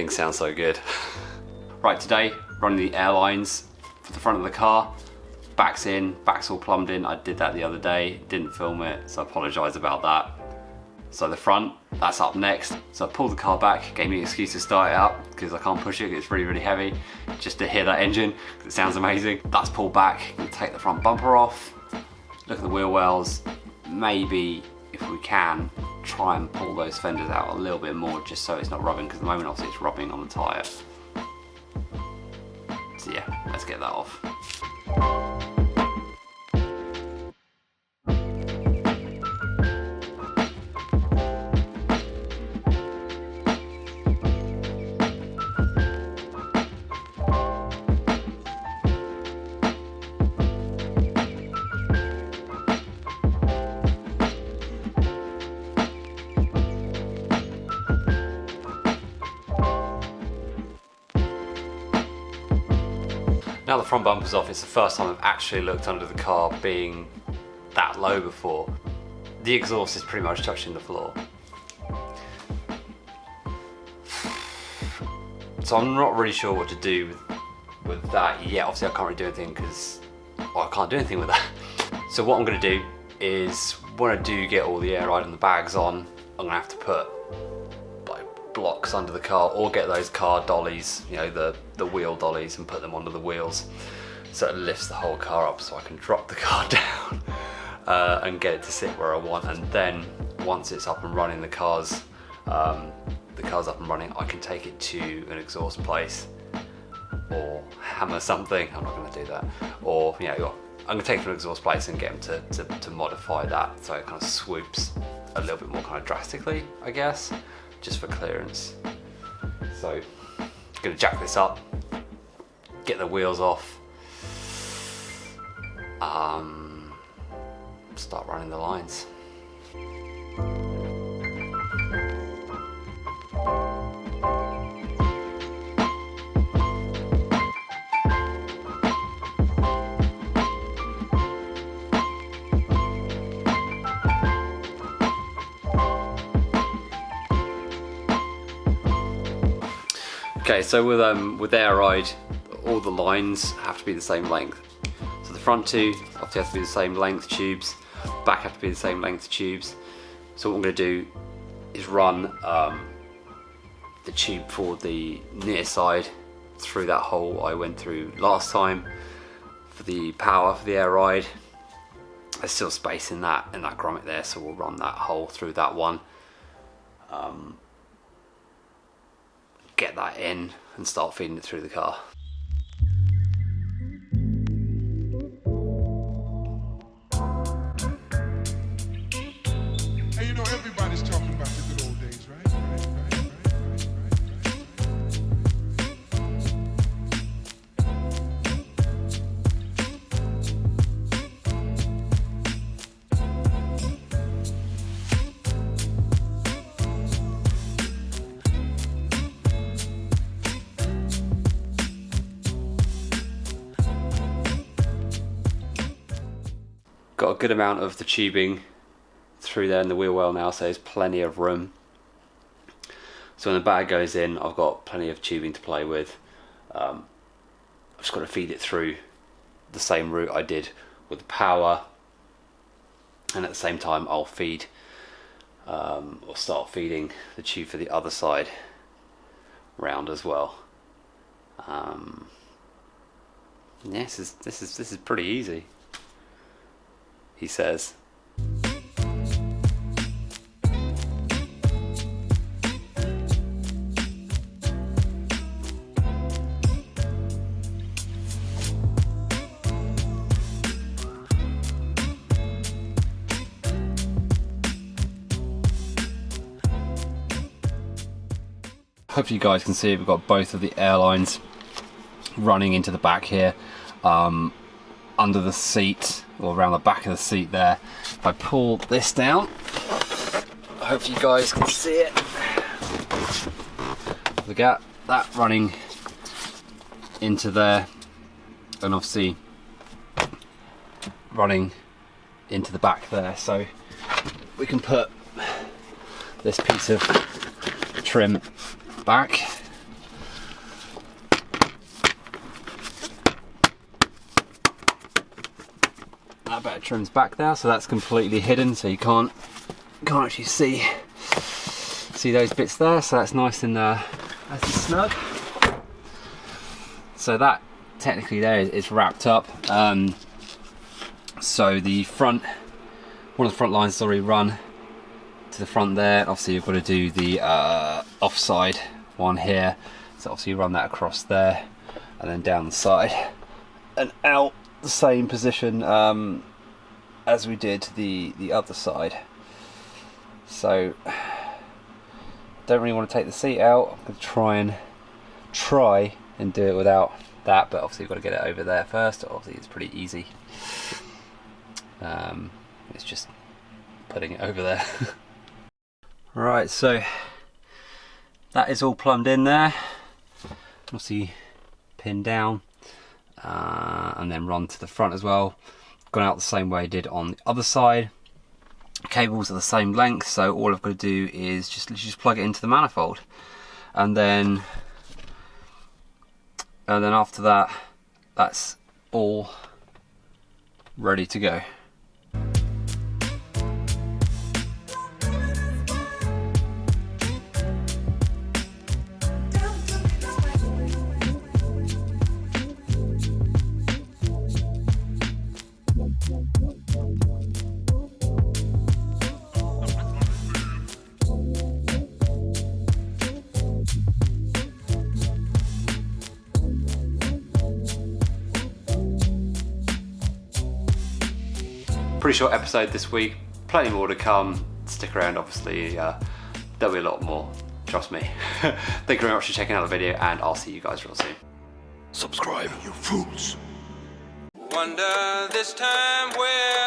things sound so good. Right, today, running the airlines for the front of the car. Back's in, back's all plumbed in. I did that the other day, didn't film it, so I apologise about that. So the front, that's up next. So I pulled the car back, gave me an excuse to start it up because I can't push it, it's really, really heavy. Just to hear that engine, because it sounds amazing. That's pulled back, I'm gonna take the front bumper off, look at the wheel wells, maybe, if we can, try and pull those fenders out a little bit more just so it's not rubbing, because at the moment obviously it's rubbing on the tyre. So yeah, let's get that off. Now the front bumper's off, it's the first time I've actually looked under the car being that low before. The exhaust is pretty much touching the floor. So I'm not really sure what to do with that yet. Obviously I can't really do anything because I can't do anything with that. So what I'm going to do is when I do get all the air ride and the bags on, I'm going to have to put blocks under the car or get those car dollies, you know, the wheel dollies, and put them onto the wheels so it lifts the whole car up so I can drop the car down and get it to sit where I want. And then once it's up and running, the car's up and running, I can take it to an exhaust place or hammer something. I'm not going to do that. Or, you know, I'm going to take it to an exhaust place and get them to modify that so it kind of swoops a little bit more kind of drastically, I guess, just for clearance. So I'm going to jack this up, get the wheels off, start running the lines. Okay, so with air ride, all the lines have to be the same length. So the front two obviously have to be the same length tubes, back have to be the same length tubes. So what I'm going to do is run the tube for the near side through that hole I went through last time for the power for the air ride. There's still space in that grommet there, so we'll run that hole through that one. Get that in and start feeding it through the car. Hey, you know, everybody's talking about the good old days, right? Got a good amount of the tubing through there in the wheel well now, so there's plenty of room. So when the bag goes in, I've got plenty of tubing to play with. I've just got to feed it through the same route I did with the power, and at the same time I'll feed or start feeding the tube for the other side round as well. Yes, this is pretty easy, he says. Hopefully you guys can see we've got both of the airlines running into the back here, under the seat, or around the back of the seat there. If I pull this down, hopefully you guys can see it. Look at that running into there, and obviously running into the back there. So we can put this piece of trim back that better trims back there, so that's completely hidden, so you can't actually see those bits there. So that's nice and snug. So that technically there is wrapped up. So the front, one of the front lines has already run to the front there. Obviously you've got to do the offside one here, so obviously you run that across there and then down the side and out the same position as we did the other side. So don't really want to take the seat out. I'm going to try and do it without that, but obviously you've got to get it over there first. Obviously it's pretty easy. It's just putting it over there. Right, so that is all plumbed in there. Obviously pinned down and then run to the front as well. Gone out the same way I did on the other side. Cables are the same length, so all I've got to do is just plug it into the manifold, and then after that, that's all ready to go. Pretty short episode this week, plenty more to come. Stick around, obviously, there'll be a lot more, trust me. Thank you very much for checking out the video, and I'll see you guys real soon. Subscribe, you fools. Wonder this time where